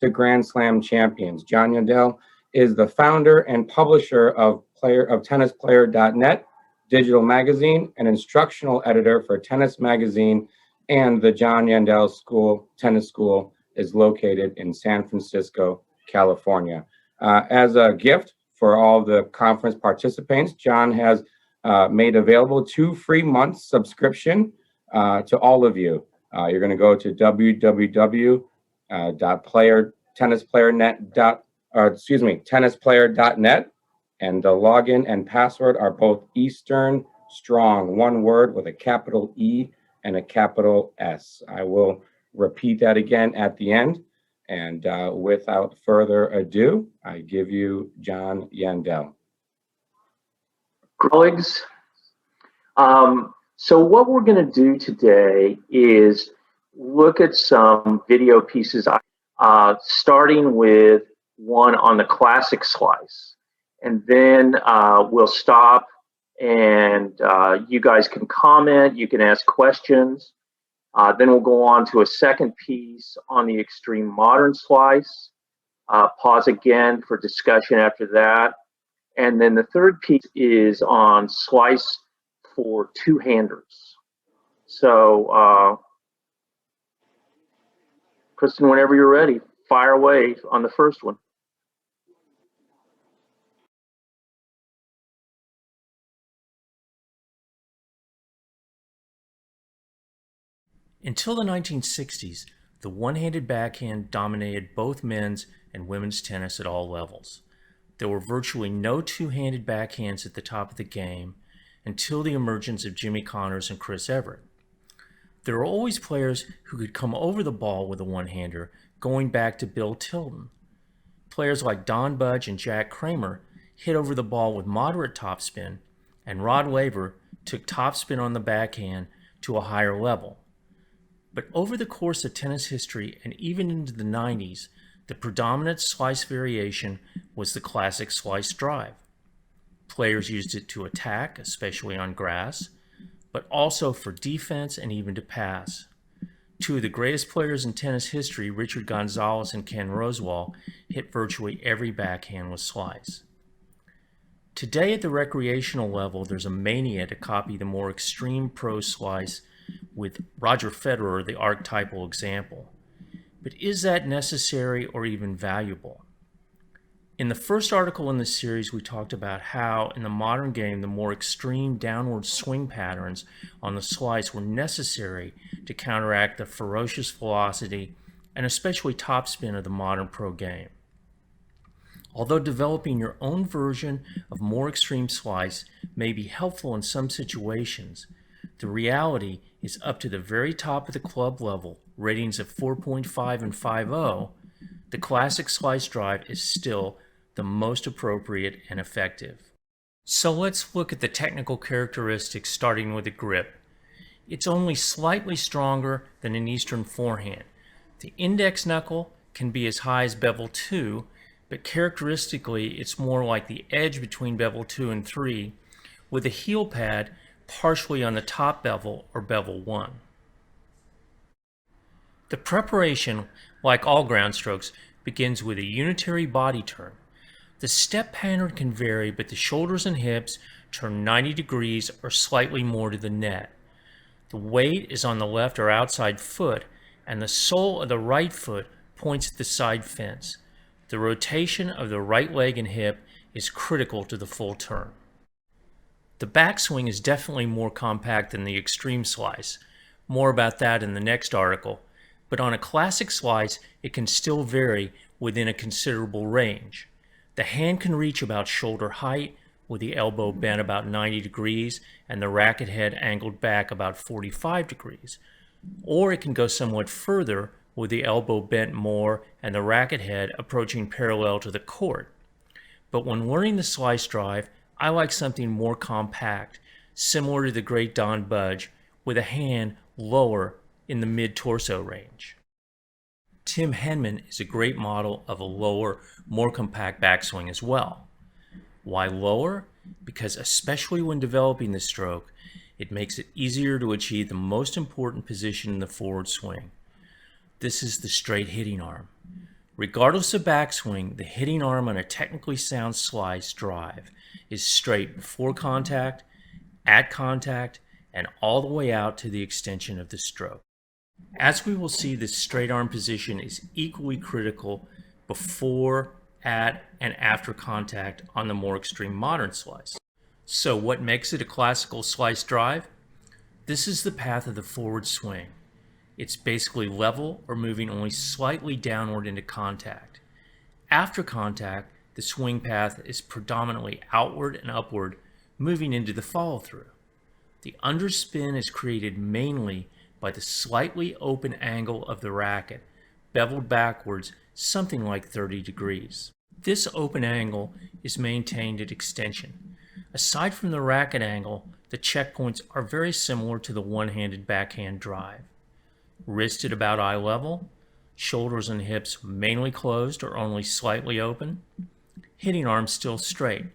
to Grand Slam champions. John Yandell is the founder and publisher of tennisplayer.net, digital magazine, and instructional editor for Tennis Magazine, and the John Yandell Tennis School is located in San Francisco, California. As a gift for all the conference participants, John has made available 2 free months subscription to all of you. You're going to go to tennisplayer.net, and the login and password are both Eastern Strong, one word with a capital E and a capital S. I will repeat that again at the end. And without further ado, I give you John Yandell. Colleagues, so what we're going to do today is look at some video pieces, starting with one on the classic slice. And then we'll stop and you guys can comment, you can ask questions. Then we'll go on to a second piece on the extreme modern slice. Pause again for discussion after that. And then the third piece is on slice for two-handers. So, Kristen, whenever you're ready, fire away on the first one. Until the 1960s, the one-handed backhand dominated both men's and women's tennis at all levels. There were virtually no two-handed backhands at the top of the game until the emergence of Jimmy Connors and Chris Evert. There were always players who could come over the ball with a one-hander, going back to Bill Tilden. Players like Don Budge and Jack Kramer hit over the ball with moderate topspin, and Rod Laver took topspin on the backhand to a higher level. But over the course of tennis history and even into the 90s, the predominant slice variation was the classic slice drive. Players used it to attack, especially on grass, but also for defense and even to pass. 2 of the greatest players in tennis history, Richard Gonzalez and Ken Rosewall, hit virtually every backhand with slice. Today at the recreational level, there's a mania to copy the more extreme pro slice, with Roger Federer the archetypal example. But is that necessary or even valuable? In the first article in this series, we talked about how in the modern game, the more extreme downward swing patterns on the slice were necessary to counteract the ferocious velocity and especially topspin of the modern pro game. Although developing your own version of more extreme slice may be helpful in some situations, the reality is up to the very top of the club level, ratings of 4.5 and 5.0, the classic slice drive is still the most appropriate and effective. So let's look at the technical characteristics, starting with the grip. It's only slightly stronger than an Eastern forehand. The index knuckle can be as high as bevel 2, but characteristically it's more like the edge between bevel 2 and 3, with a heel pad partially on the top bevel or bevel 1. The preparation, like all ground strokes, begins with a unitary body turn. The step pattern can vary, but the shoulders and hips turn 90 degrees or slightly more to the net. The weight is on the left or outside foot, and the sole of the right foot points at the side fence. The rotation of the right leg and hip is critical to the full turn. The backswing is definitely more compact than the extreme slice. More about that in the next article. But on a classic slice, it can still vary within a considerable range. The hand can reach about shoulder height, with the elbow bent about 90 degrees and the racket head angled back about 45 degrees. Or it can go somewhat further, with the elbow bent more and the racket head approaching parallel to the court. But when learning the slice drive, I like something more compact, similar to the great Don Budge, with a hand lower in the mid-torso range. Tim Henman is a great model of a lower, more compact backswing as well. Why lower? Because especially when developing the stroke, it makes it easier to achieve the most important position in the forward swing. This is the straight hitting arm. Regardless of backswing, the hitting arm on a technically sound slice drive is straight before contact, at contact, and all the way out to the extension of the stroke. As we will see, this straight arm position is equally critical before, at, and after contact on the more extreme modern slice. So what makes it a classical slice drive? This is the path of the forward swing. It's basically level or moving only slightly downward into contact. After contact, the swing path is predominantly outward and upward, moving into the follow-through. The underspin is created mainly by the slightly open angle of the racket, beveled backwards something like 30 degrees. This open angle is maintained at extension. Aside from the racket angle, the checkpoints are very similar to the one-handed backhand drive. Wrist at about eye level, shoulders and hips mainly closed or only slightly open, hitting arm still straight,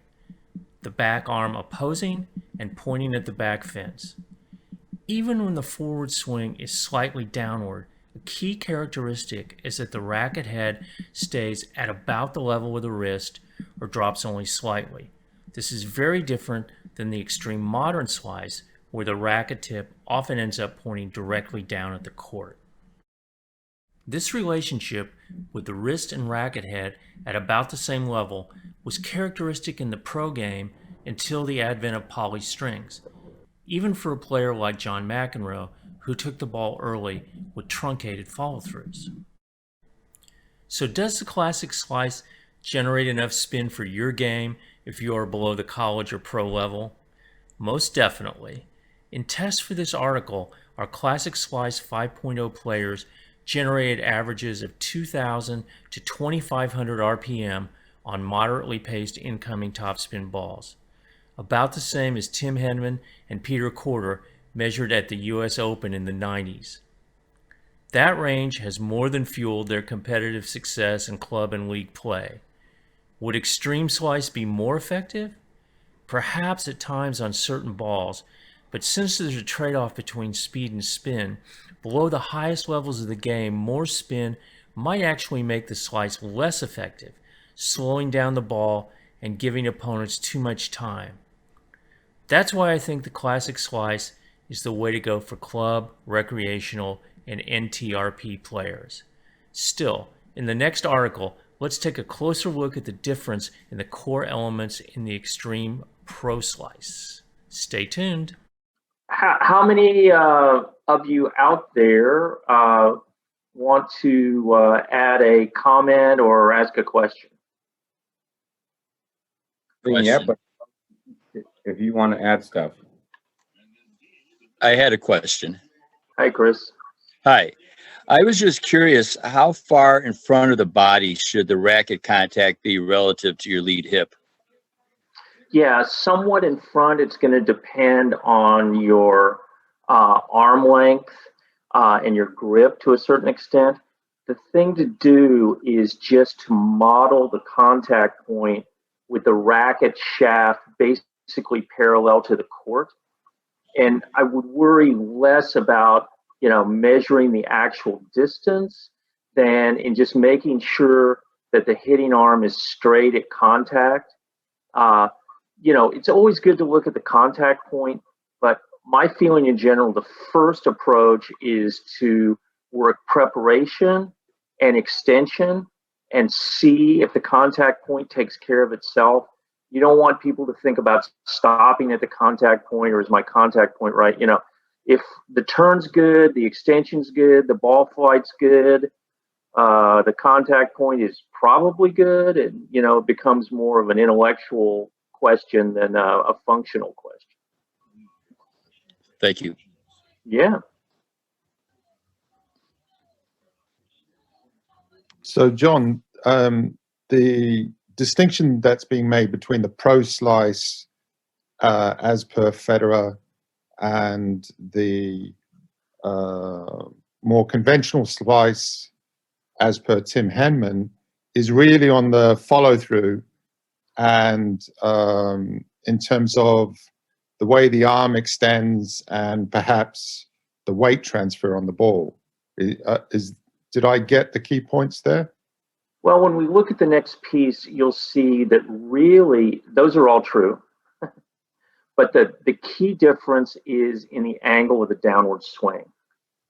the back arm opposing and pointing at the back fence. Even when the forward swing is slightly downward, a key characteristic is that the racket head stays at about the level of the wrist or drops only slightly. This is very different than the extreme modern slice, where the racket tip often ends up pointing directly down at the court. This relationship with the wrist and racket head at about the same level was characteristic in the pro game until the advent of poly strings, even for a player like John McEnroe, who took the ball early with truncated follow-throughs. So does the classic slice generate enough spin for your game if you are below the college or pro level? Most definitely. In tests for this article, our Classic Slice 5.0 players generated averages of 2,000 to 2,500 RPM on moderately paced incoming topspin balls, about the same as Tim Henman and Peter Corder measured at the US Open in the 90s. That range has more than fueled their competitive success in club and league play. Would extreme slice be more effective? Perhaps at times on certain balls, but since there's a trade-off between speed and spin, below the highest levels of the game, more spin might actually make the slice less effective, slowing down the ball and giving opponents too much time. That's why I think the classic slice is the way to go for club, recreational, and NTRP players. Still, in the next article, let's take a closer look at the difference in the core elements in the extreme pro slice. Stay tuned. How many of you out there want to add a comment or ask a question? Yeah, but if you want to add stuff. I had a question. Hi, Chris. Hi. I was just curious, how far in front of the body should the racket contact be relative to your lead hip? Yeah, somewhat in front. It's going to depend on your arm length and your grip to a certain extent. The thing to do is just to model the contact point with the racket shaft basically parallel to the court. And I would worry less about, measuring the actual distance than in just making sure that the hitting arm is straight at contact. It's always good to look at the contact point, but my feeling in general, the first approach is to work preparation and extension and see if the contact point takes care of itself. You don't want people to think about stopping at the contact point, or is my contact point right? If the turn's good, the extension's good, the ball flight's good, the contact point is probably good, and it becomes more of an intellectual question than a functional question. Thank you. Yeah. So, John, the distinction that's being made between the pro slice as per Federer and the more conventional slice as per Tim Henman is really on the follow through and in terms of the way the arm extends and perhaps the weight transfer on the ball. Did I get the key points there? Well, when we look at the next piece, you'll see that really those are all true. But the key difference is in the angle of the downward swing,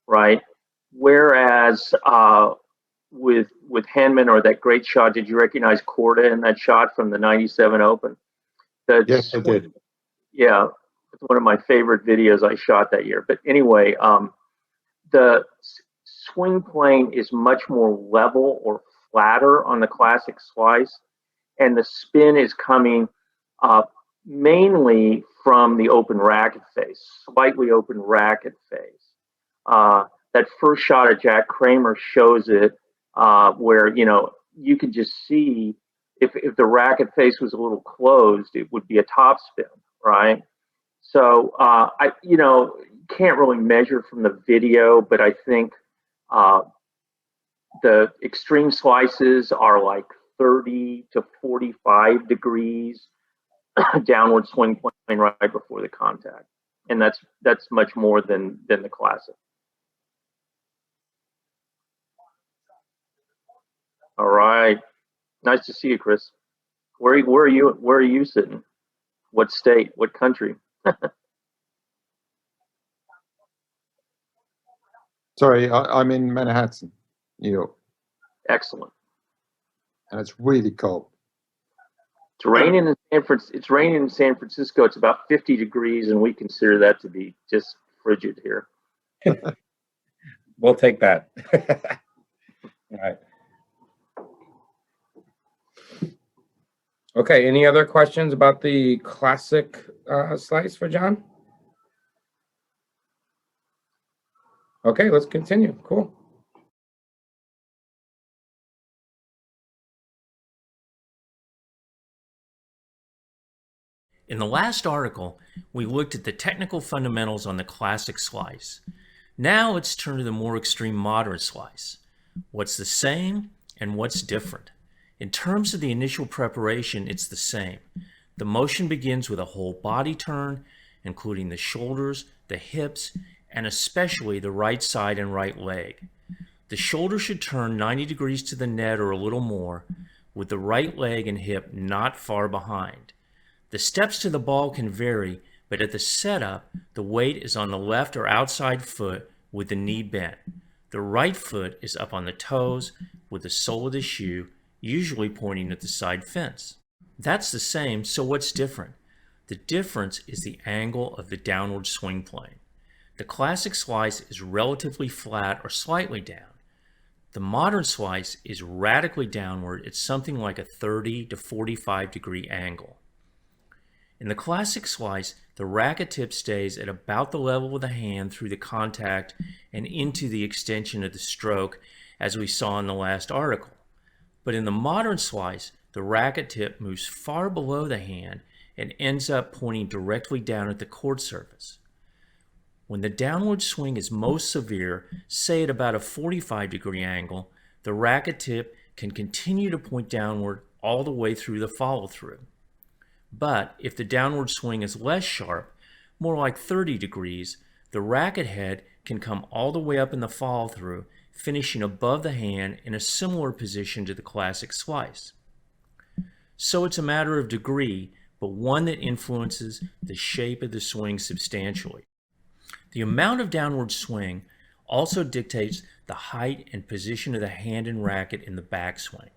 right? Whereas with Henman or that great shot, did you recognize Korda in that shot from the 97 Open? Yes, I did. Yeah, it's one of my favorite videos I shot that year. But anyway, the swing plane is much more level or flatter on the classic slice, and the spin is coming mainly from the open racket face, slightly open racket face. That first shot of Jack Kramer shows it where, you can just see if the racket face was a little closed, it would be a topspin, right? So can't really measure from the video, but I think the extreme slices are like 30 to 45 degrees downward swing plane right before the contact, and that's much more than the classic. All right, nice to see you, Chris. Where are you sitting? What state? What country? Sorry, I'm in Manhattan, New York, Excellent. and it's really cold. It's raining in San Francisco. It's about 50 degrees, and we consider that to be just frigid here. We'll take that. All right. Okay, any other questions about the classic slice for John? Okay, let's continue. Cool. In the last article, we looked at the technical fundamentals on the classic slice. Now let's turn to the more extreme modern slice. What's the same and what's different? In terms of the initial preparation, it's the same. The motion begins with a whole body turn, including the shoulders, the hips, and especially the right side and right leg. The shoulder should turn 90 degrees to the net or a little more, with the right leg and hip not far behind. The steps to the ball can vary, but at the setup, the weight is on the left or outside foot with the knee bent. The right foot is up on the toes with the sole of the shoe, usually pointing at the side fence. That's the same, so what's different? The difference is the angle of the downward swing plane. The classic slice is relatively flat or slightly down. The modern slice is radically downward at something like a 30 to 45 degree angle. In the classic slice, the racket tip stays at about the level of the hand through the contact and into the extension of the stroke, as we saw in the last article. But in the modern slice, the racket tip moves far below the hand and ends up pointing directly down at the court surface. When the downward swing is most severe, say at about a 45 degree angle, the racket tip can continue to point downward all the way through the follow-through. But if the downward swing is less sharp, more like 30 degrees, the racket head can come all the way up in the follow-through, finishing above the hand in a similar position to the classic slice. So it's a matter of degree, but one that influences the shape of the swing substantially. The amount of downward swing also dictates the height and position of the hand and racket in the backswing.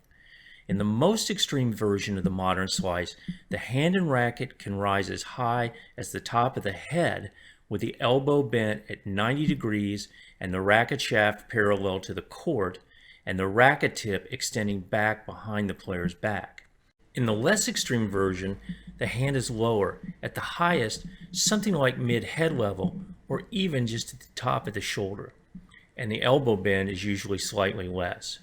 In the most extreme version of the modern slice, the hand and racket can rise as high as the top of the head with the elbow bent at 90 degrees and the racket shaft parallel to the court and the racket tip extending back behind the player's back. In the less extreme version, the hand is lower, at the highest something like mid-head level or even just at the top of the shoulder, and the elbow bend is usually slightly less.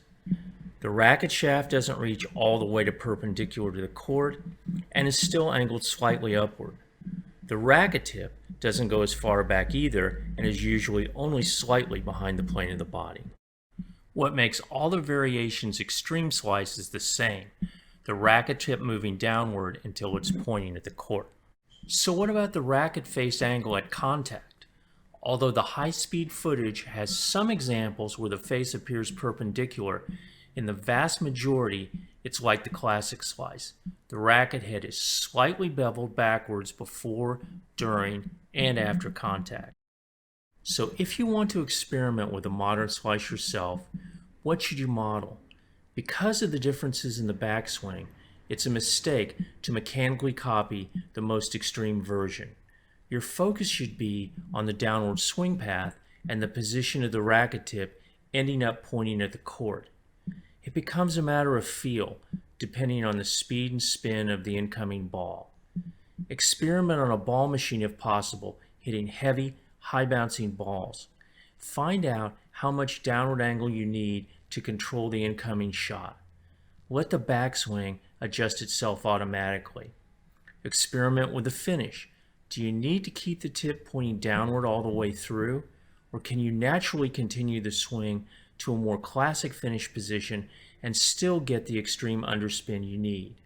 The racket shaft doesn't reach all the way to perpendicular to the court and is still angled slightly upward. The racket tip doesn't go as far back either and is usually only slightly behind the plane of the body. What makes all the variations extreme slices the same, the racket tip moving downward until it's pointing at the court. So what about the racket face angle at contact? Although the high-speed footage has some examples where the face appears perpendicular, In the vast majority, it's like the classic slice. The racket head is slightly beveled backwards before, during, and after contact. So if you want to experiment with a modern slice yourself, what should you model? Because of the differences in the backswing, it's a mistake to mechanically copy the most extreme version. Your focus should be on the downward swing path and the position of the racket tip ending up pointing at the court. It becomes a matter of feel, depending on the speed and spin of the incoming ball. Experiment on a ball machine if possible, hitting heavy, high-bouncing balls. Find out how much downward angle you need to control the incoming shot. Let the backswing adjust itself automatically. Experiment with the finish. Do you need to keep the tip pointing downward all the way through, or can you naturally continue the swing to a more classic finish position and still get the extreme underspin you need?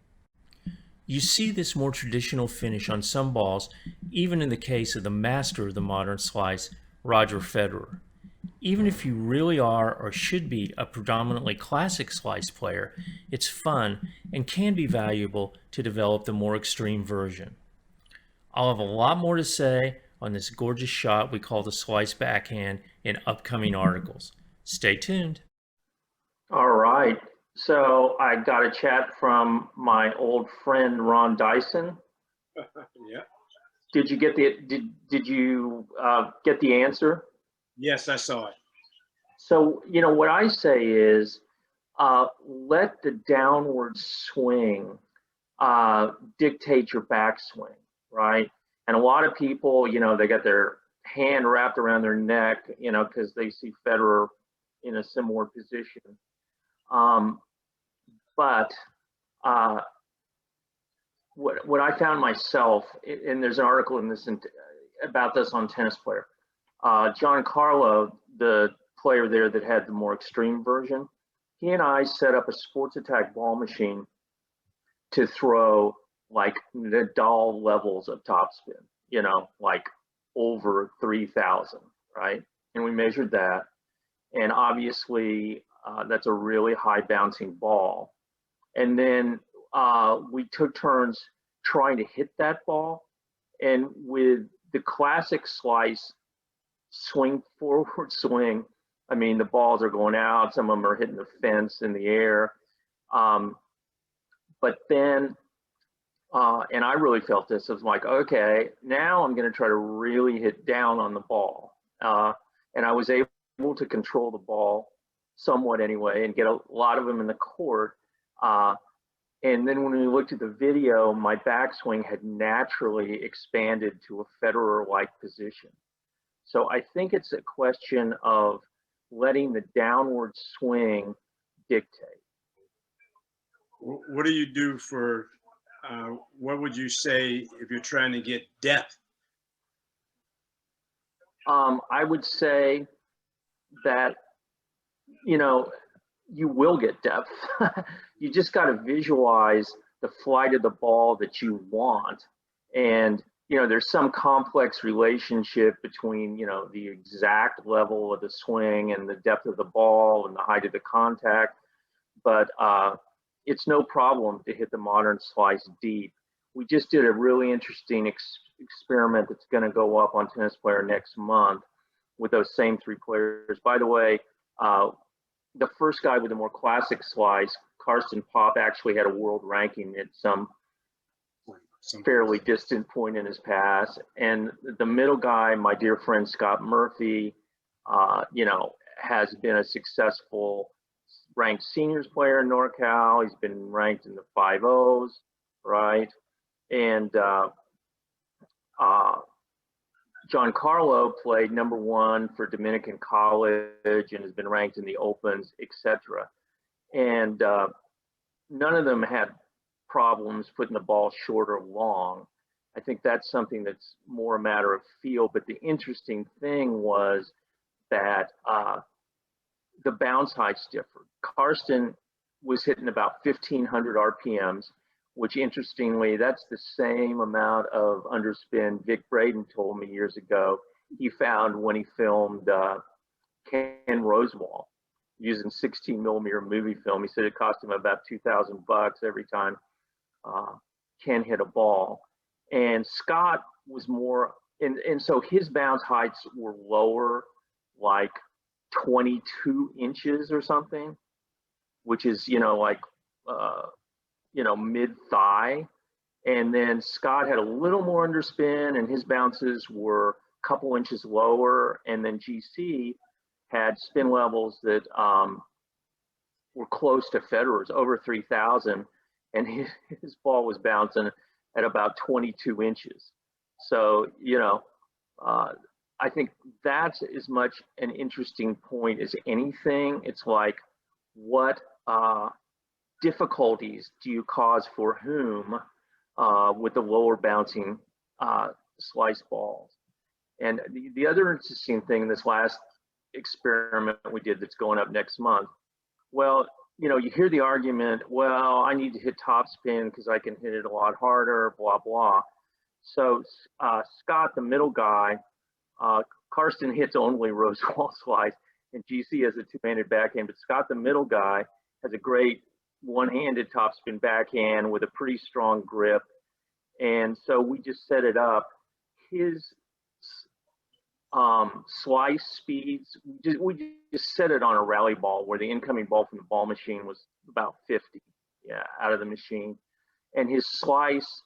You see this more traditional finish on some balls, even in the case of the master of the modern slice, Roger Federer. Even if you really are or should be a predominantly classic slice player, it's fun and can be valuable to develop the more extreme version. I'll have a lot more to say on this gorgeous shot we call the slice backhand in upcoming articles. Stay tuned. All right. So I got a chat from my old friend Ron Dyson. Yeah. Did you get the answer? Yes, I saw it. So what I say is, let the downward swing dictate your backswing, right? And a lot of people, they got their hand wrapped around their neck, because they see Federer in a similar position. But what I found myself, and there's an article in this about this on Tennis Player. John Carlo, the player there that had the more extreme version, he and I set up a sports attack ball machine to throw like Nadal levels of topspin, like over 3,000, right? And we measured that. And obviously, that's a really high bouncing ball. And then we took turns trying to hit that ball. And with the classic slice, swing, forward swing, I mean, the balls are going out, some of them are hitting the fence in the air. But then, and I really felt this, I was like, okay, now I'm going to try to really hit down on the ball. And I was able to control the ball somewhat anyway and get a lot of them in the court. And then when we looked at the video, my backswing had naturally expanded to a Federer-like position. So I think it's a question of letting the downward swing dictate. What do you do for, what would you say if you're trying to get depth? I would say that, you will get depth. You just got to visualize the flight of the ball that you want. And, there's some complex relationship between, the exact level of the swing and the depth of the ball and the height of the contact. But it's no problem to hit the modern slice deep. We just did a really interesting experiment that's going to go up on Tennis Player next month with those same three players. By the way, the first guy with the more classic slice, Karsten Popp, actually had a world ranking at some fairly distant point in his past. And the middle guy, my dear friend Scott Murphy, has been a successful ranked seniors player in NorCal. He's been ranked in the 5.0s, right? And John Carlo played #1 for Dominican College and has been ranked in the Opens, etc. And none of them had problems putting the ball short or long. I think that's something that's more a matter of feel. But the interesting thing was that the bounce heights differed. Karsten was hitting about 1,500 RPMs, which interestingly, that's the same amount of underspin Vic Braden told me years ago he found when he filmed Ken Rosewall. using 16 millimeter movie film. He said it cost him about $2,000 every time Ken hit a ball. And Scott was more, and so his bounce heights were lower, like 22 inches or something, which is, like, mid thigh. And then Scott had a little more underspin, and his bounces were a couple inches lower. And then GC had spin levels that were close to Federer's, over 3,000, and his ball was bouncing at about 22 inches. So, I think that's as much an interesting point as anything. It's like, what difficulties do you cause for whom with the lower bouncing slice balls? And the other interesting thing, this last experiment we did that's going up next month, well, you hear the argument, well, I need to hit topspin because I can hit it a lot harder, blah, blah. So Scott, the middle guy, Karsten hits only rose wall slice, and GC has a two-handed backhand, but Scott, the middle guy, has a great one-handed topspin backhand with a pretty strong grip. And so we just set it up. His slice speeds, we just set it on a rally ball where the incoming ball from the ball machine was about 50, out of the machine. And his slice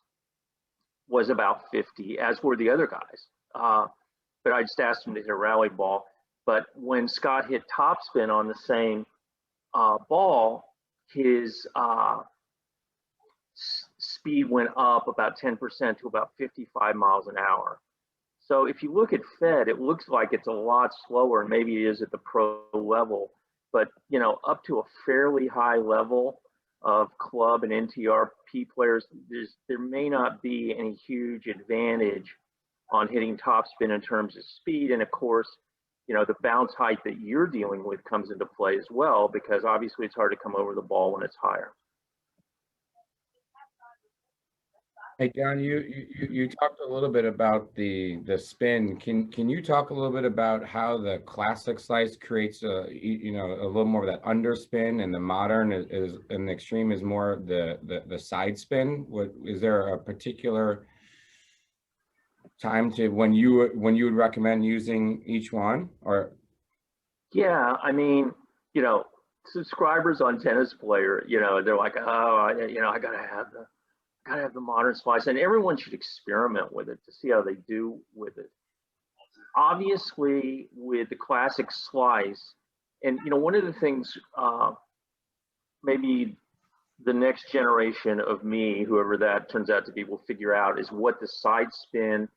was about 50, as were the other guys. But I just asked him to hit a rally ball. But when Scott hit topspin on the same ball, his speed went up about 10% to about 55 miles an hour. So if you look at Fed, it looks like it's a lot slower, and maybe it is at the pro level, but up to a fairly high level of club and NTRP players, there may not be any huge advantage on hitting topspin in terms of speed. And of course, the bounce height that you're dealing with comes into play as well, because obviously it's hard to come over the ball when it's higher. Hey, John, you talked a little bit about the spin. Can you talk a little bit about how the classic slice creates a little more of that underspin, and the modern is and the extreme is more the side spin? Is there a particular time to when you would recommend using each one? Or Yeah, I mean, subscribers on Tennis Player, they're like, oh, I gotta have the modern slice, and everyone should experiment with it to see how they do with it. Obviously, with the classic slice, and one of the things maybe the next generation of me, whoever that turns out to be, will figure out is what the side spin,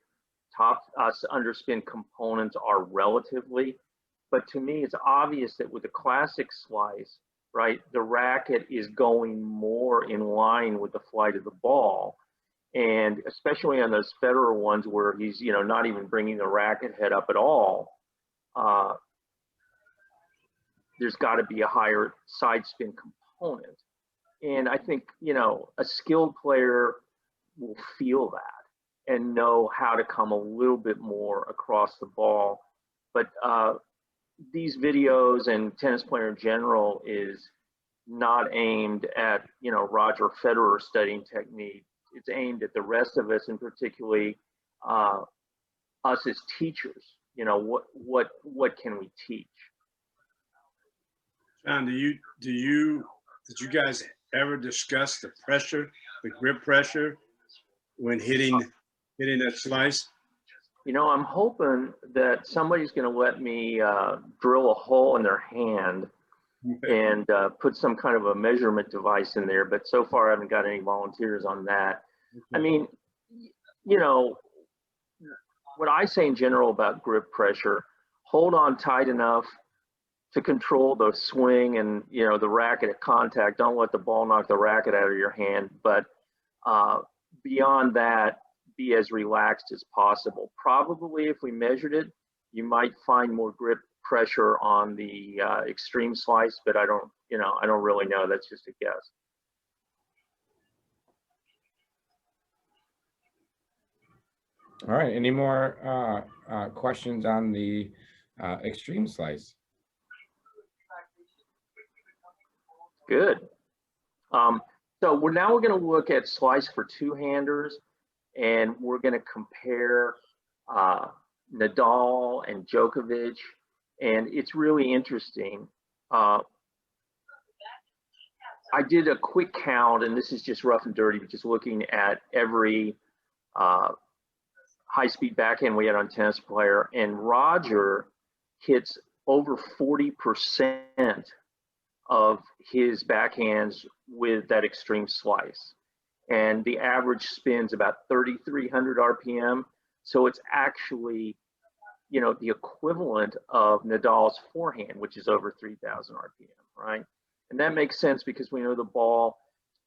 underspin components are relatively. But to me, it's obvious that with the classic slice, right, the racket is going more in line with the flight of the ball. And especially on those Federer ones where he's, not even bringing the racket head up at all, there's got to be a higher side spin component. And I think, a skilled player will feel that and know how to come a little bit more across the ball. But these videos and Tennis Player in general is not aimed at, Roger Federer studying technique. It's aimed at the rest of us, and particularly us as teachers. What can we teach? John, did you guys ever discuss the pressure, the grip pressure when hitting that slice? I'm hoping that somebody's going to let me drill a hole in their hand and put some kind of a measurement device in there. But so far, I haven't got any volunteers on that. I mean, what I say in general about grip pressure, hold on tight enough to control the swing and, the racket at contact. Don't let the ball knock the racket out of your hand. But beyond that, be as relaxed as possible. Probably if we measured it, you might find more grip pressure on the extreme slice, but I don't really know. That's just a guess. all right, any more questions on the extreme slice? Good. So we're going to look at slice for two-handers, and we're going to compare Nadal and Djokovic, and it's really interesting. I did a quick count, and this is just rough and dirty, but just looking at every high-speed backhand we had on Tennis Player, and Roger hits over 40% of his backhands with that extreme slice. And the average spin's about 3,300 RPM. So it's actually, you know, the equivalent of Nadal's forehand, which is over 3,000 RPM, right? And that makes sense because we know the ball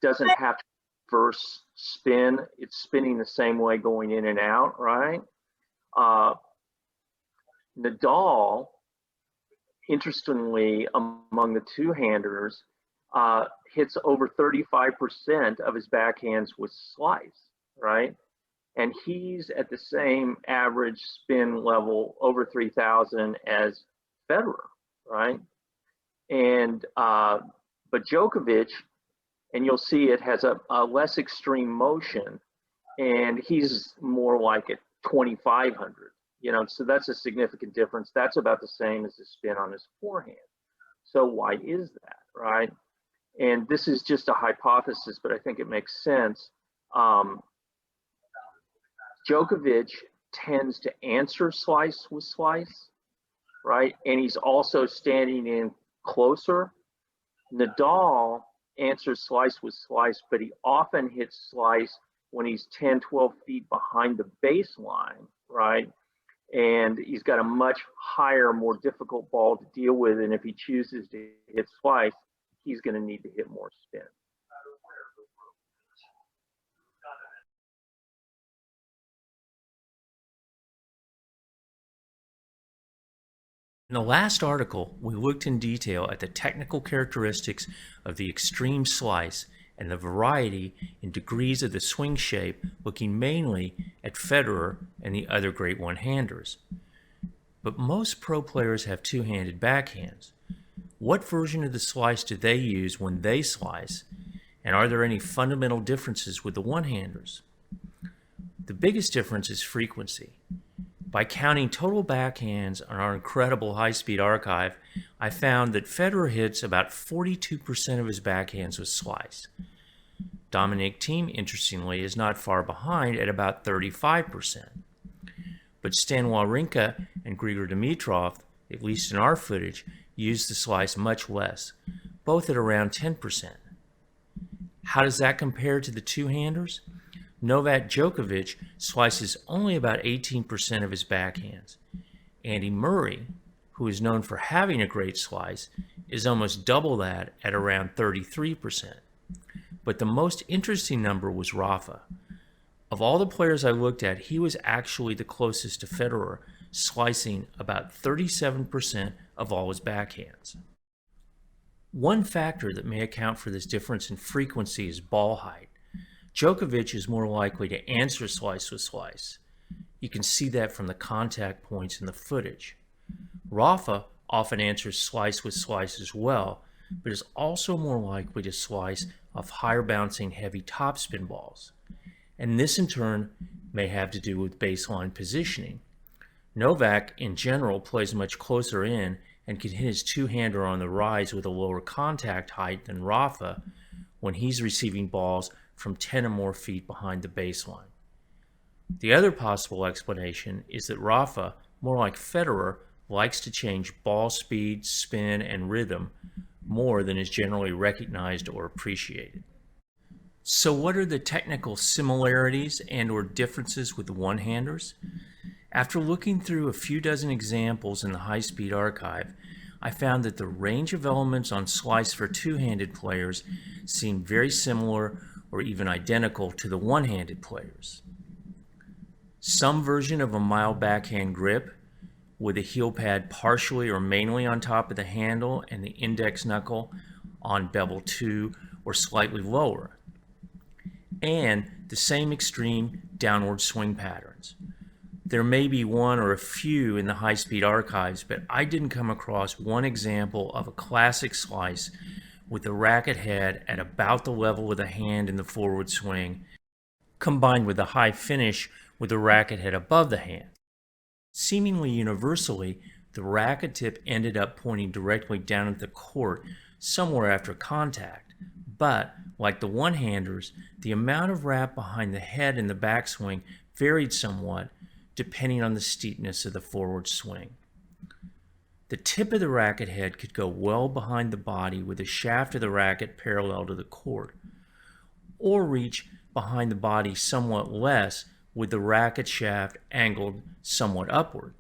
doesn't have to first spin. It's spinning the same way going in and out, right? Nadal, interestingly, among the two-handers, hits over 35% of his backhands with slice, right? And he's at the same average spin level, over 3,000, as Federer, right? And but Djokovic, and you'll see it has a less extreme motion, and he's more like at 2,500. You know, so that's a significant difference. That's about the same as the spin on his forehand. So why is that, right? And this is just a hypothesis, but I think it makes sense. Djokovic tends to answer slice with slice, right? And he's also standing in closer. Nadal answers slice with slice, but he often hits slice when he's 10, 12 feet behind the baseline, right? And he's got a much higher, more difficult ball to deal with. And if he chooses to hit slice, he's going to need to hit more spin. In the last article, we looked in detail at the technical characteristics of the extreme slice and the variety in degrees of the swing shape, looking mainly at Federer and the other great one-handers. But most pro players have two-handed backhands. What version of the slice do they use when they slice, and are there any fundamental differences with the one-handers? The biggest difference is frequency. By counting total backhands on our incredible high-speed archive, I found that Federer hits about 42% of his backhands with slice. Dominic Thiem, interestingly, is not far behind at about 35%. But Stan Wawrinka and Grigor Dimitrov, at least in our footage, use the slice much less, both at around 10%. How does that compare to the two-handers? Novak Djokovic slices only about 18% of his backhands. Andy Murray, who is known for having a great slice, is almost double that at around 33%. But the most interesting number was Rafa. Of all the players I looked at, he was actually the closest to Federer, slicing about 37% of all his backhands. One factor that may account for this difference in frequency is ball height. Djokovic is more likely to answer slice with slice. You can see that from the contact points in the footage. Rafa often answers slice with slice as well, but is also more likely to slice off higher bouncing heavy topspin balls. And this in turn may have to do with baseline positioning. Novak in general plays much closer in and can hit his two-hander on the rise with a lower contact height than Rafa when he's receiving balls from 10 or more feet behind the baseline. The other possible explanation is that Rafa, more like Federer, likes to change ball speed, spin, and rhythm more than is generally recognized or appreciated. So what are the technical similarities and or differences with the one-handers? After looking through a few dozen examples in the high-speed archive, I found that the range of elements on slice for two-handed players seemed very similar or even identical to the one-handed players. Some version of a mild backhand grip with a heel pad partially or mainly on top of the handle and the index knuckle on bevel 2 or slightly lower. And the same extreme downward swing patterns. There may be one or a few in the high-speed archives, but I didn't come across one example of a classic slice with the racket head at about the level of the hand in the forward swing, combined with a high finish with the racket head above the hand. Seemingly universally, the racket tip ended up pointing directly down at the court somewhere after contact, but, like the one-handers, the amount of wrap behind the head in the backswing varied somewhat, depending on the steepness of the forward swing. The tip of the racket head could go well behind the body with the shaft of the racket parallel to the court, or reach behind the body somewhat less with the racket shaft angled somewhat upward.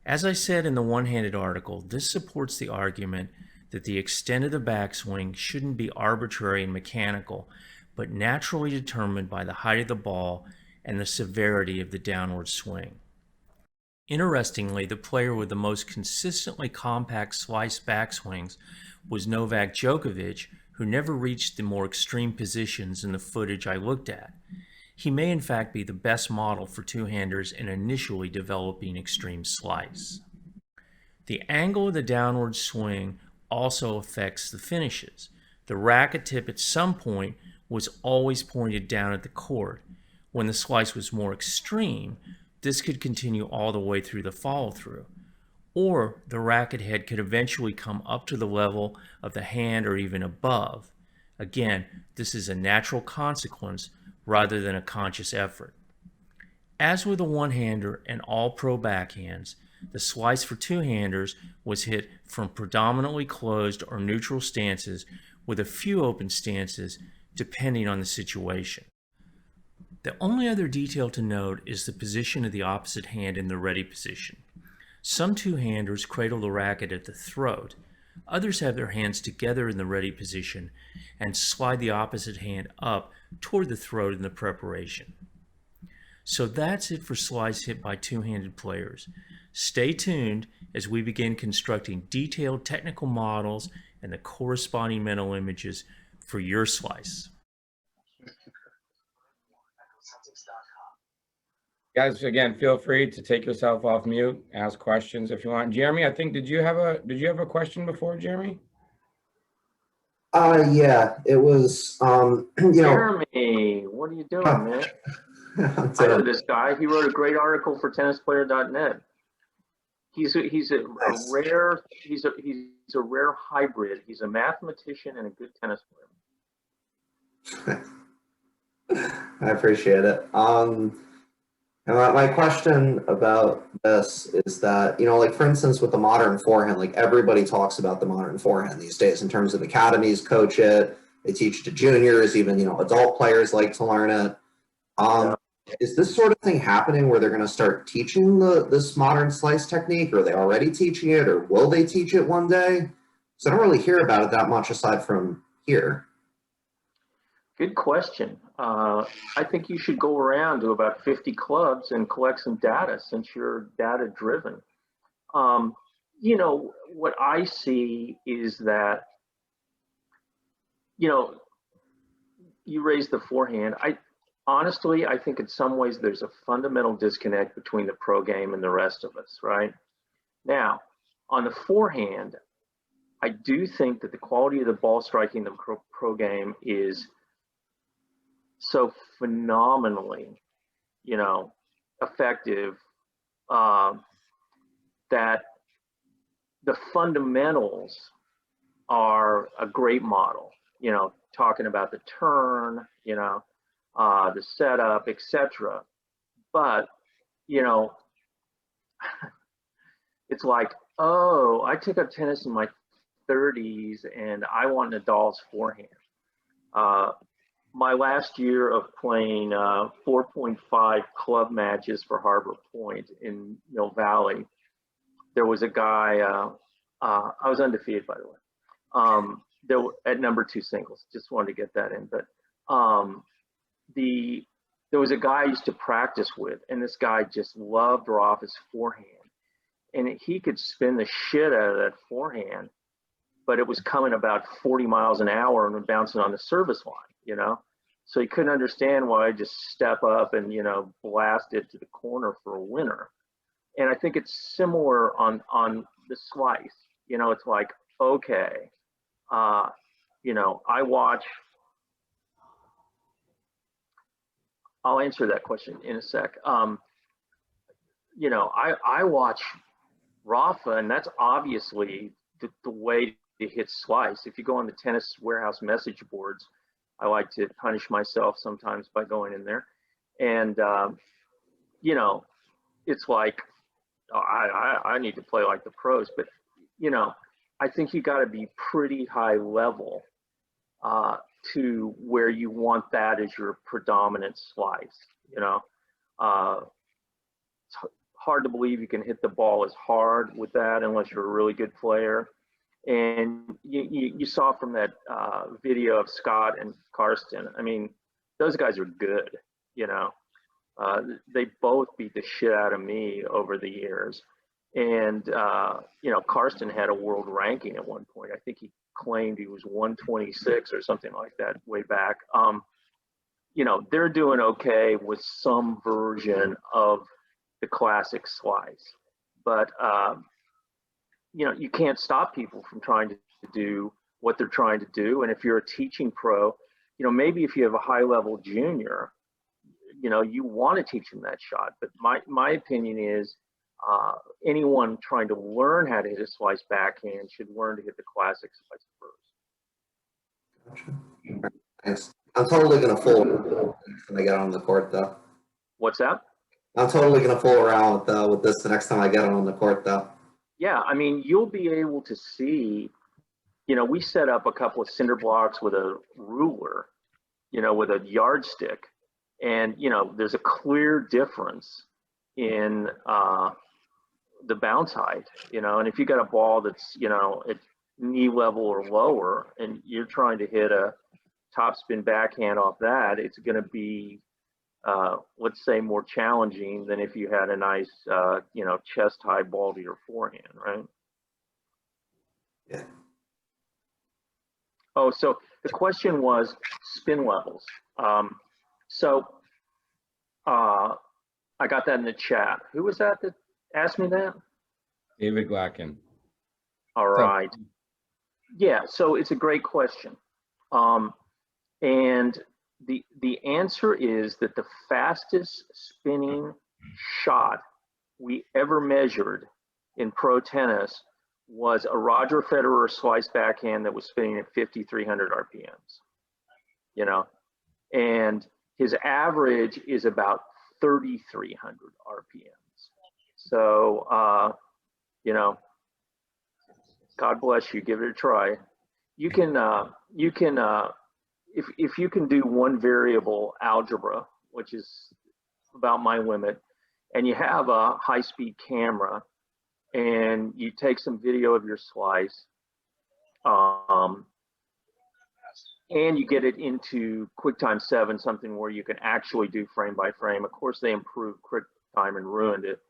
As I said in the one-handed article, this supports the argument that the extent of the backswing shouldn't be arbitrary and mechanical, but naturally determined by the height of the ball and the severity of the downward swing. Interestingly, the player with the most consistently compact slice backswings was Novak Djokovic, who never reached the more extreme positions in the footage I looked at. He may in fact be the best model for two-handers in initially developing extreme slice. The angle of the downward swing also affects the finishes. The racket tip at some point was always pointed down at the court. When the slice was more extreme, this could continue all the way through the follow-through. Or the racket head could eventually come up to the level of the hand or even above. Again, this is a natural consequence rather than a conscious effort. As with a one-hander and all pro backhands, the slice for two-handers was hit from predominantly closed or neutral stances with a few open stances depending on the situation. The only other detail to note is the position of the opposite hand in the ready position. Some two-handers cradle the racket at the throat. Others have their hands together in the ready position and slide the opposite hand up toward the throat in the preparation. So that's it for slice hit by two-handed players. Stay tuned as we begin constructing detailed technical models and the corresponding mental images for your slice. Guys, again, feel free to take yourself off mute, ask questions if you want. Jeremy, I think, did you have a question before, Jeremy? Yeah, it was, Jeremy, what are you doing, man? I know this guy. He wrote a great article for tennisplayer.net. He's a rare hybrid. He's a mathematician and a good tennis player. I appreciate it. And my question about this is that, like for instance, with the modern forehand, like everybody talks about the modern forehand these days in terms of academies coach it, they teach it to juniors, even, adult players like to learn it. Is this sort of thing happening where they're going to start teaching this modern slice technique, or are they already teaching it, or will they teach it one day? Because I don't really hear about it that much aside from here. Good question. I think you should go around to about 50 clubs and collect some data since you're data driven. What I see is that, you raise the forehand. Honestly, I think in some ways there's a fundamental disconnect between the pro game and the rest of us, right? Now, on the forehand, I do think that the quality of the ball striking in the pro game is so phenomenally, effective that the fundamentals are a great model, talking about the turn, the setup, etc. But, it's like, oh, I took up tennis in my 30s and I want Nadal's forehand. My last year of playing 4.5 club matches for Harbor Point in Mill Valley, there was a guy, I was undefeated, by the way, at number 2 singles. Just wanted to get that in. But there was a guy I used to practice with, and this guy just loved Rafa's forehand. And he could spin the shit out of that forehand, but it was coming about 40 miles an hour and bouncing on the service line, So he couldn't understand why I just step up and, blast it to the corner for a winner. And I think it's similar on the slice. It's like, okay, I'll answer that question in a sec. I watch Rafa, and that's obviously the way to hit slice. If you go on the Tennis Warehouse message boards, I like to punish myself sometimes by going in there. And, it's like, I need to play like the pros, but, I think you got to be pretty high level to where you want that as your predominant slice. It's hard to believe you can hit the ball as hard with that unless you're a really good player. And you saw from that video of Scott and Karsten, I mean, those guys are good, they both beat the shit out of me over the years. And, Karsten had a world ranking at one point. I think he claimed he was 126 or something like that way back. They're doing okay with some version of the classic slice. But, you can't stop people from trying to do what they're trying to do. And if you're a teaching pro, maybe if you have a high level junior, you want to teach them that shot. But my opinion is anyone trying to learn how to hit a slice backhand should learn to hit the classic slice first. Gotcha. Thanks. I'm totally going to fool when I get on the court, though. What's that? I'm totally going to fool around with this the next time I get on the court, though. Yeah, I mean, you'll be able to see, we set up a couple of cinder blocks with a ruler, with a yardstick. And, there's a clear difference in the bounce height, and if you got a ball that's, at knee level or lower, and you're trying to hit a topspin backhand off that, it's going to be, let's say, more challenging than if you had a nice, chest high ball to your forehand, right? Yeah. Oh, so the question was spin levels. I got that in the chat. Who was that asked me that? David Glacken. All right. Yeah, so it's a great question. And the answer is that the fastest spinning shot we ever measured in pro tennis was a Roger Federer slice backhand that was spinning at 5,300 RPMs. And his average is about 3,300 RPMs. So, God bless you. Give it a try. You can, if you can do one variable algebra, which is about my limit, and you have a high-speed camera, and you take some video of your slice, and you get it into QuickTime 7, something where you can actually do frame by frame. Of course, they improved QuickTime and ruined it.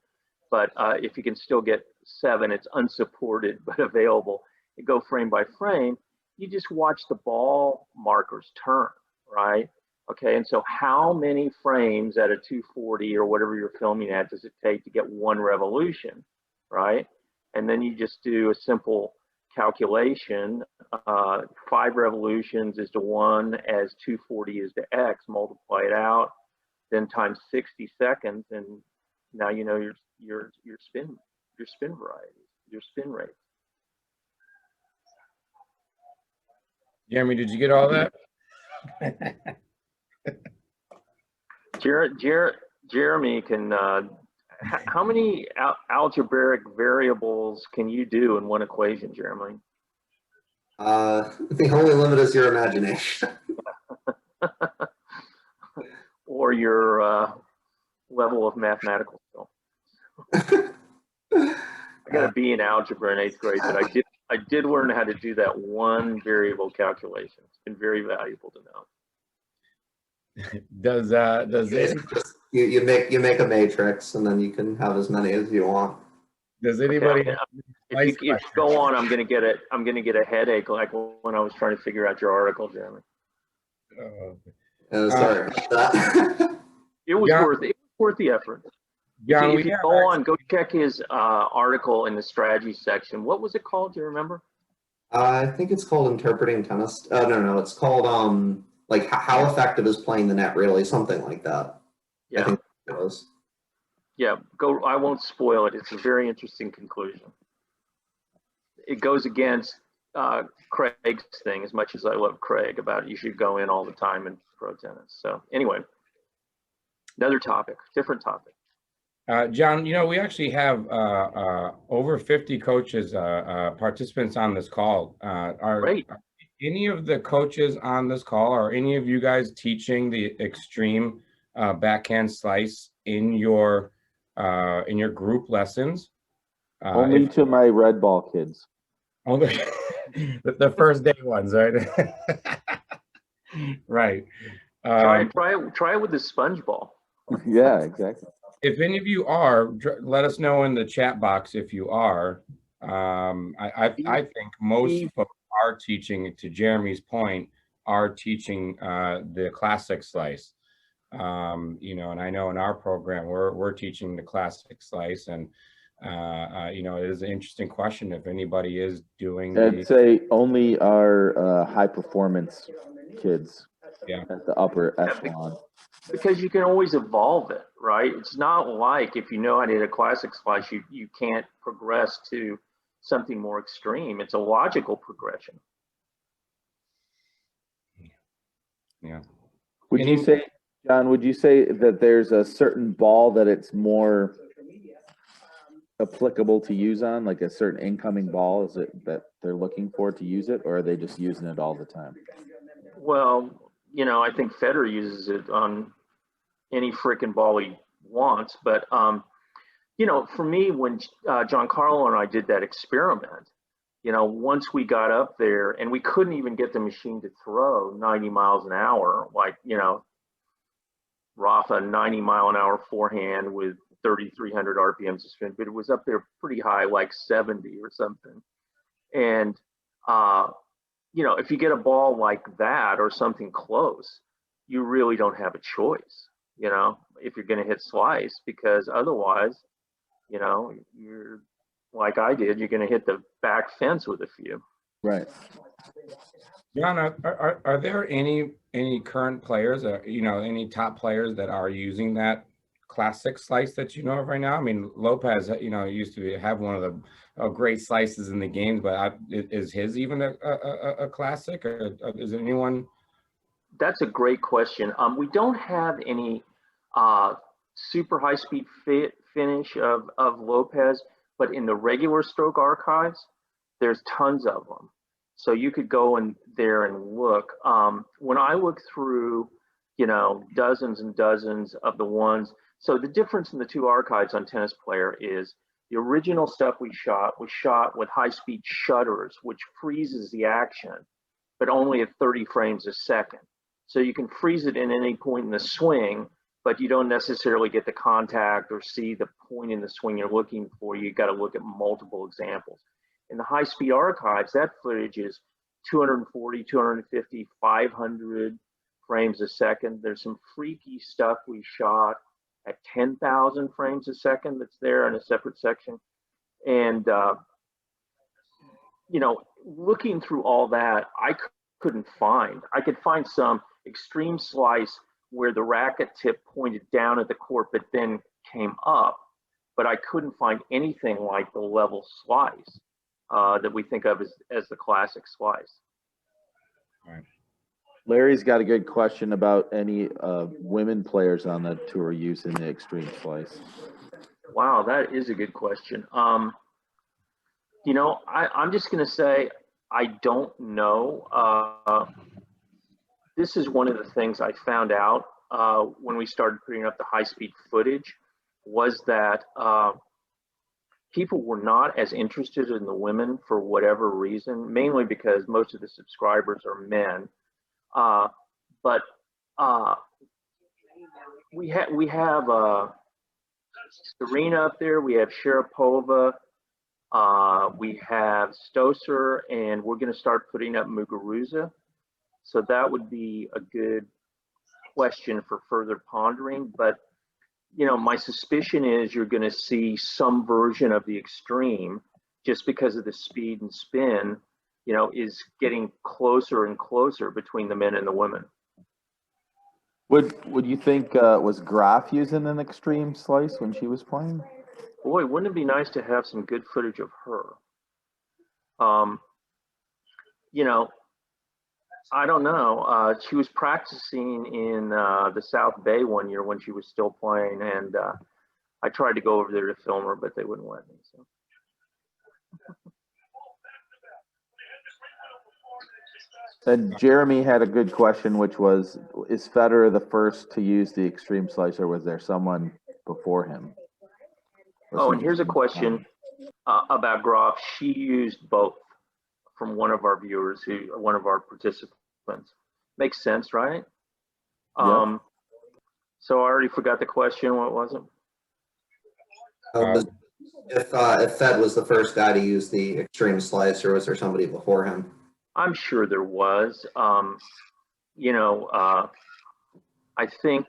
But if you can still get 7, it's unsupported but available. You go frame by frame, you just watch the ball markers turn, right? Okay, and so how many frames at a 240 or whatever you're filming at does it take to get one revolution, right? And then you just do a simple calculation. 5 revolutions is to 1 as 240 is to X, multiply it out, then times 60 seconds, and now you know your spin variety, your spin rate. Jeremy, did you get all that? Jeremy can, how many algebraic variables can you do in one equation, Jeremy? The only limit is your imagination. Or your level of mathematical skill. I got a B in algebra in 8th grade, but I did learn how to do that one variable calculation. It's been very valuable to know. Does it? You make a matrix, and then you can have as many as you want. Does anybody? Okay, if you go on, I'm gonna get a headache like when I was trying to figure out your article, Jeremy. Sorry about that. It was worth the effort. John, if you go on, go check his article in the strategy section. What was it called? Do you remember? I think it's called interpreting tennis. No, it's called like how effective is playing the net really, something like that. I Yeah, think it was. yeah. Go. I won't spoil it. It's a very interesting conclusion. It goes against Craig's thing, as much as I love Craig about you should go in all the time in pro tennis. So anyway, another topic, different topic. John, we actually have over 50 coaches, participants on this call. Great. Are any of the coaches on this call, are any of you guys teaching the extreme backhand slice in your group lessons? Only to my red ball kids. Only the first day ones, right? Right. Try it with the sponge ball. Yeah, exactly. If any of you are, let us know in the chat box if you are. I think most folks are teaching, to Jeremy's point, are teaching the classic slice. And I know in our program we're teaching the classic slice, and it is an interesting question if anybody is doing. I'd say only our high performance kids. Yeah. At the upper echelon. Because you can always evolve it, right? It's not like if you know how to hit a classic slice, you can't progress to something more extreme. It's a logical progression. Yeah. Would you say, John, would you say that there's a certain ball that it's more applicable to use on, like a certain incoming ball? Is it that they're looking for to use it, or are they just using it all the time? Well, I think Federer uses it on any freaking ball he wants. But, for me, when John Carlo and I did that experiment, once we got up there and we couldn't even get the machine to throw 90 miles an hour, like, Rafa 90-mile-an-hour forehand with 3,300 RPMs of spin, but it was up there pretty high, like 70 or something. And, if you get a ball like that or something close, you really don't have a choice, if you're going to hit slice, because otherwise, you're like I did, you're going to hit the back fence with a few. Right. John, are there any current players, any top players that are using that classic slice that you know of right now? I mean, Lopez, used to have one of the great slices in the game, but is his even a classic, or is anyone? That's a great question. We don't have any super high speed finish of Lopez, but in the regular stroke archives, there's tons of them. So you could go in there and look. When I look through, dozens and dozens of the ones. So the difference in the two archives on Tennis Player is the original stuff we shot was shot with high speed shutters, which freezes the action, but only at 30 frames a second. So you can freeze it in any point in the swing, but you don't necessarily get the contact or see the point in the swing you're looking for. You got to look at multiple examples. In the high-speed archives, that footage is 240, 250, 500 frames a second. There's some freaky stuff we shot at 10,000 frames a second that's there in a separate section. And, looking through all that, I couldn't find. I could find some extreme slice where the racket tip pointed down at the court but then came up, but I couldn't find anything like the level slice that we think of as the classic slice. Right. Larry's got a good question about any women players on the tour using the extreme slice. Wow, that is a good question. I'm just going to say I don't know. This is one of the things I found out when we started putting up the high-speed footage, was that people were not as interested in the women for whatever reason, mainly because most of the subscribers are men. But we have Serena up there, we have Sharapova, we have Stosur, and we're going to start putting up Muguruza. So that would be a good question for further pondering. But, my suspicion is you're going to see some version of the extreme just because of the speed and spin, is getting closer and closer between the men and the women. Would you think was Graf using an extreme slice when she was playing? Boy, wouldn't it be nice to have some good footage of her? I don't know. She was practicing in the South Bay one year when she was still playing, and I tried to go over there to film her, but they wouldn't let me. So. And Jeremy had a good question, which was, is Federer the first to use the extreme slice, or was there someone before him? Oh, and here's a question about Graf. She used both from one of our viewers, one of our participants. Makes sense, right? Yeah. So I already forgot the question. What was it? If Fed was the first guy to use the extreme slice, or was there somebody before him? I'm sure there was. I think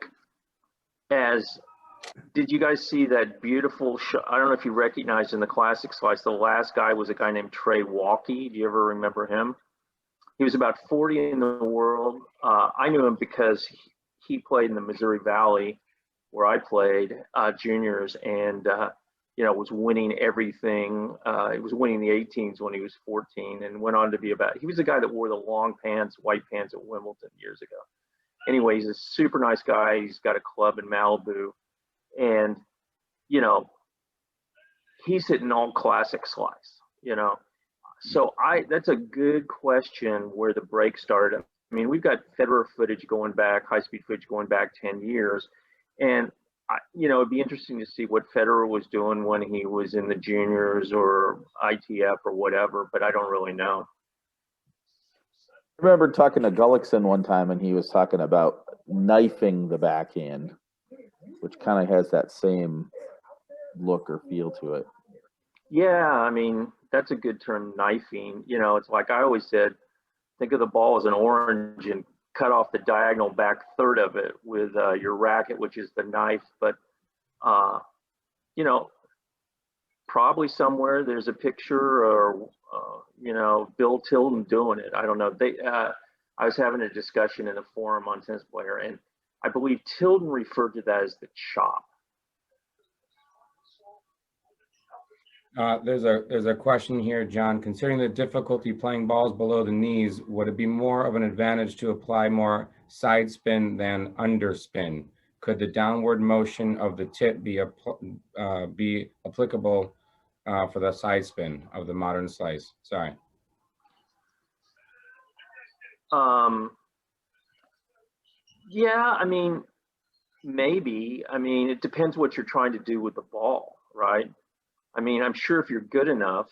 did you guys see that beautiful shot? I don't know if you recognize in the classic slice, the last guy was a guy named Trey Walke. Do you ever remember him? He was about 40 in the world. I knew him because he played in the Missouri Valley where I played juniors, and was winning everything. He was winning the 18s when he was 14, and went on to be he was the guy that wore the long pants, white pants at Wimbledon years ago. Anyway, he's a super nice guy. He's got a club in Malibu, and he's hitting all classic slice. So that's a good question where the break started. I mean, we've got Federer footage going back, high-speed footage going back 10 years, and it'd be interesting to see what Federer was doing when he was in the juniors or ITF or whatever, but I don't really know. I remember talking to Gullickson one time, and he was talking about knifing the backhand, which kind of has that same look or feel to it. Yeah, I mean, that's a good term, knifing. It's like I always said, think of the ball as an orange and cut off the diagonal back third of it with your racket, which is the knife. But, probably somewhere there's a picture or, Bill Tilden doing it. I don't know. I was having a discussion in a forum on Tennis Player, and I believe Tilden referred to that as the chop. There's a question here, John. Considering the difficulty playing balls below the knees, would it be more of an advantage to apply more side spin than underspin? Could the downward motion of the tip be applicable for the side spin of the modern slice? Sorry. Yeah, I mean, maybe. I mean, it depends what you're trying to do with the ball, right? I mean, I'm sure if you're good enough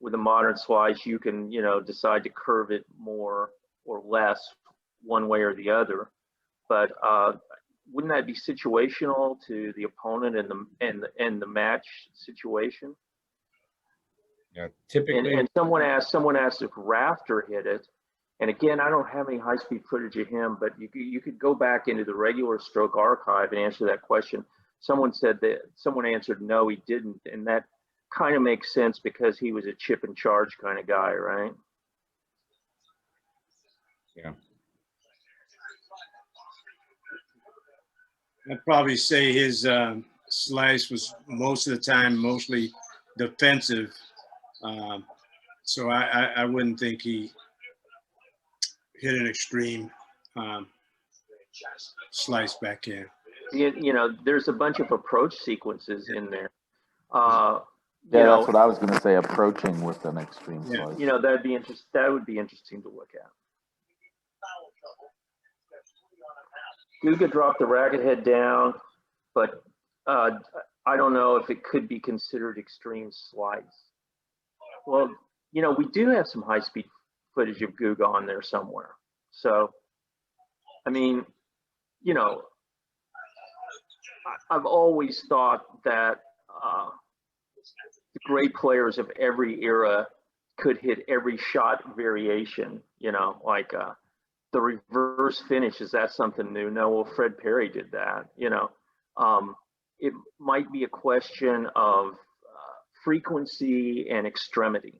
with a modern slice, you can, decide to curve it more or less one way or the other. But wouldn't that be situational to the opponent and the match situation? Yeah, typically. And someone asked if Rafter hit it. And again, I don't have any high-speed footage of him, but you could go back into the regular stroke archive and answer that question. Someone answered no, he didn't, and that kind of makes sense because he was a chip and charge kind of guy, right? Yeah. I'd probably say his slice was most of the time mostly defensive. So I wouldn't think he hit an extreme slice backhand. There's a bunch of approach sequences in there. That's what I was going to say, approaching with an extreme slice. That would be interesting to look at. Guga dropped the racket head down, but I don't know if it could be considered extreme slice. Well, we do have some high-speed footage of Guga on there somewhere. So, I mean, I've always thought that the great players of every era could hit every shot variation, like the reverse finish. Is that something new? No, well, Fred Perry did that, it might be a question of frequency and extremity.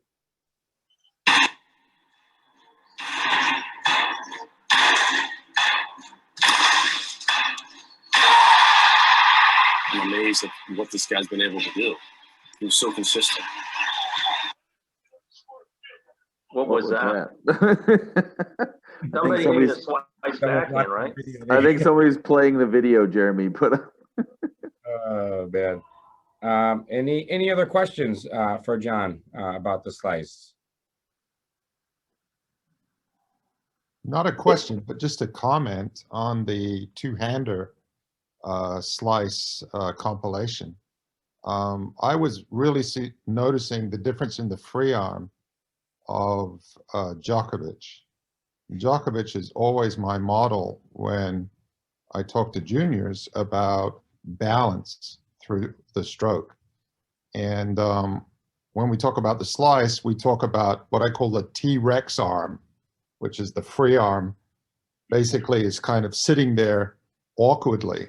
pace of what this guy's been able to do. He was so consistent. What was that? Somebody hit a slice backhand, right? I think somebody's playing the video, Jeremy. But Oh, man. Any other questions for John about the slice? Not a question, but just a comment on the two-hander slice compilation. I was really noticing the difference in the free arm of Djokovic. Djokovic is always my model when I talk to juniors about balance through the stroke. And when we talk about the slice, we talk about what I call the T-Rex arm, which is the free arm, basically is kind of sitting there awkwardly.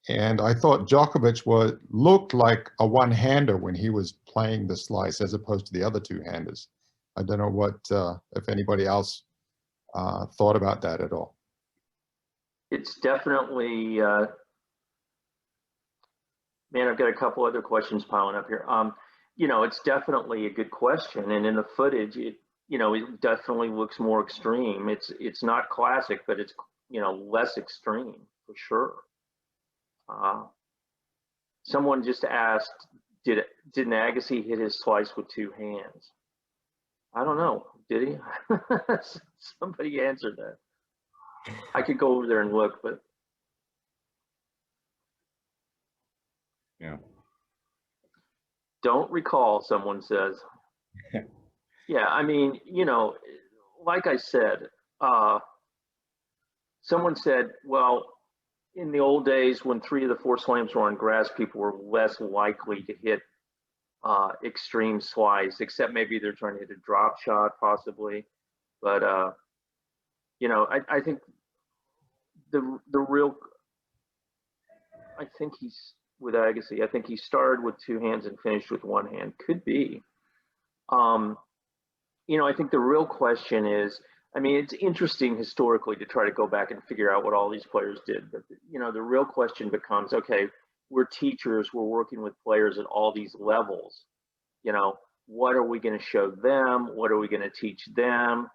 And I thought Djokovic looked like a one-hander when he was playing the slice as opposed to the other two-handers. I don't know what, if anybody else thought about that at all. It's definitely, man, I've got a couple other questions piling up here. You know, it's definitely a good question. And in the footage, it definitely looks more extreme. It's not classic, but it's, less extreme for sure. Someone just asked, did Agassi hit his slice with two hands? I don't know. Did he? Somebody answered that. I could go over there and look, but Yeah. Don't recall, someone says. Yeah, I mean, like I said, someone said, well, in the old days when 3 of the 4 slams were on grass, people were less likely to hit extreme slice, except maybe they're trying to hit a drop shot possibly. But, I think the real, I think he's with Agassi, I think he started with 2 hands and finished with 1 hand. Could be. I think the real question is, I mean, it's interesting historically to try to go back and figure out what all these players did. But, the real question becomes, okay, we're teachers, we're working with players at all these levels. What are we going to show them? What are we going to teach them?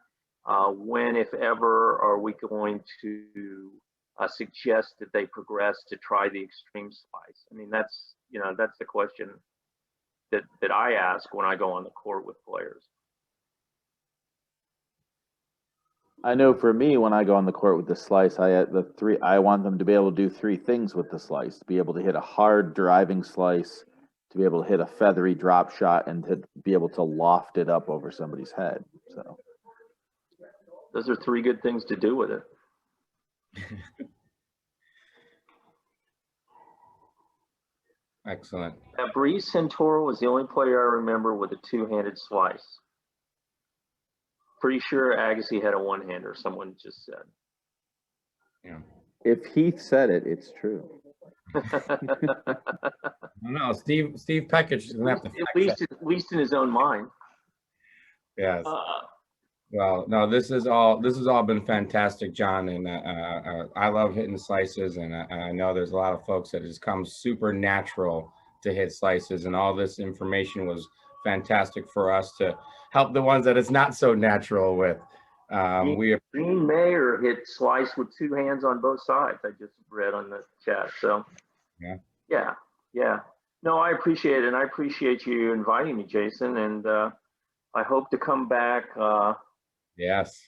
When, if ever, are we going to suggest that they progress to try the extreme slice? I mean, that's the question that I ask when I go on the court with players. I know for me, when I go on the court with the slice, I want them to be able to do 3 things with the slice: to be able to hit a hard driving slice, to be able to hit a feathery drop shot, and to be able to loft it up over somebody's head. So those are 3 good things to do with it. Excellent. Breeze Santoro was the only player I remember with a 2-handed slice. Pretty sure Agassi had a 1-hander, someone just said. Yeah. if Heath said it, it's true. No, Steve Pekic is gonna have to at least in his own mind. Yes. Well, no, this has all been fantastic, John, and I love hitting slices, and I know there's a lot of folks that it's come super natural to hit slices, and all this information was fantastic for us to help the ones that it's not so natural with. Dean Mayer hit slice with 2 hands on both sides. I just read on the chat. So yeah. No, I appreciate it, and I appreciate you inviting me, Jason, and I hope to come back. Yes.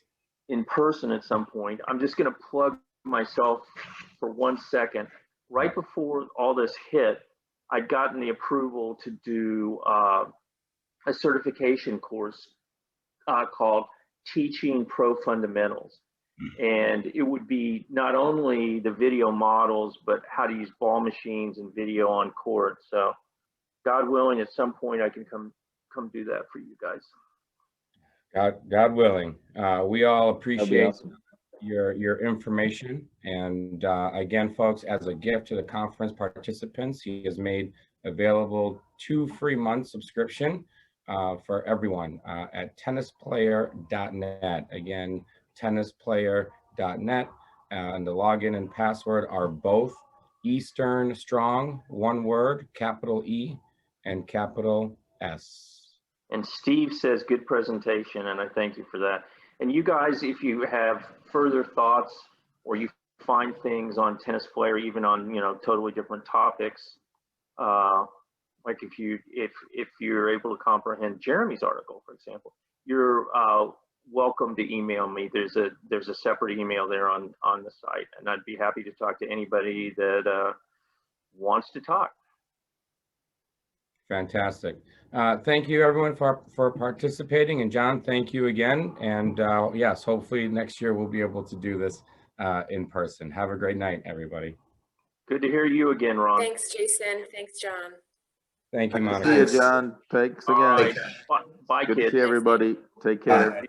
In person at some point. I'm just going to plug myself for 1 second. Right before all this hit, I'd gotten the approval to do a certification course called Teaching Pro Fundamentals. And it would be not only the video models, but how to use ball machines and video on court. So God willing, at some point I can come do that for you guys. God willing. We all appreciate awesome. your information. And again, folks, as a gift to the conference participants, he has made available 2 free month subscription for everyone at tennisplayer.net. Again, tennisplayer.net. And the login and password are both Eastern Strong, one word, capital E and capital S. And Steve says, good presentation, and I thank you for that. And you guys, if you have further thoughts or you find things on tennis play or even on, you know, totally different topics, like if you're able to comprehend Jeremy's article, for example, you're welcome to email me. There's a separate email there on the site, and I'd be happy to talk to anybody that wants to talk. Fantastic. Thank you everyone for participating, and John, thank you again. And yes, hopefully next year we'll be able to do this in person. Have a great night, everybody. Good to hear you again, Ron. Thanks, Jason. Thanks, John. Thank you, Monica. See you, John. Thanks again. All right. Bye, Good kids. to see everybody. Take care.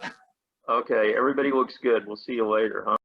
Okay, everybody looks good. We'll see you later, huh?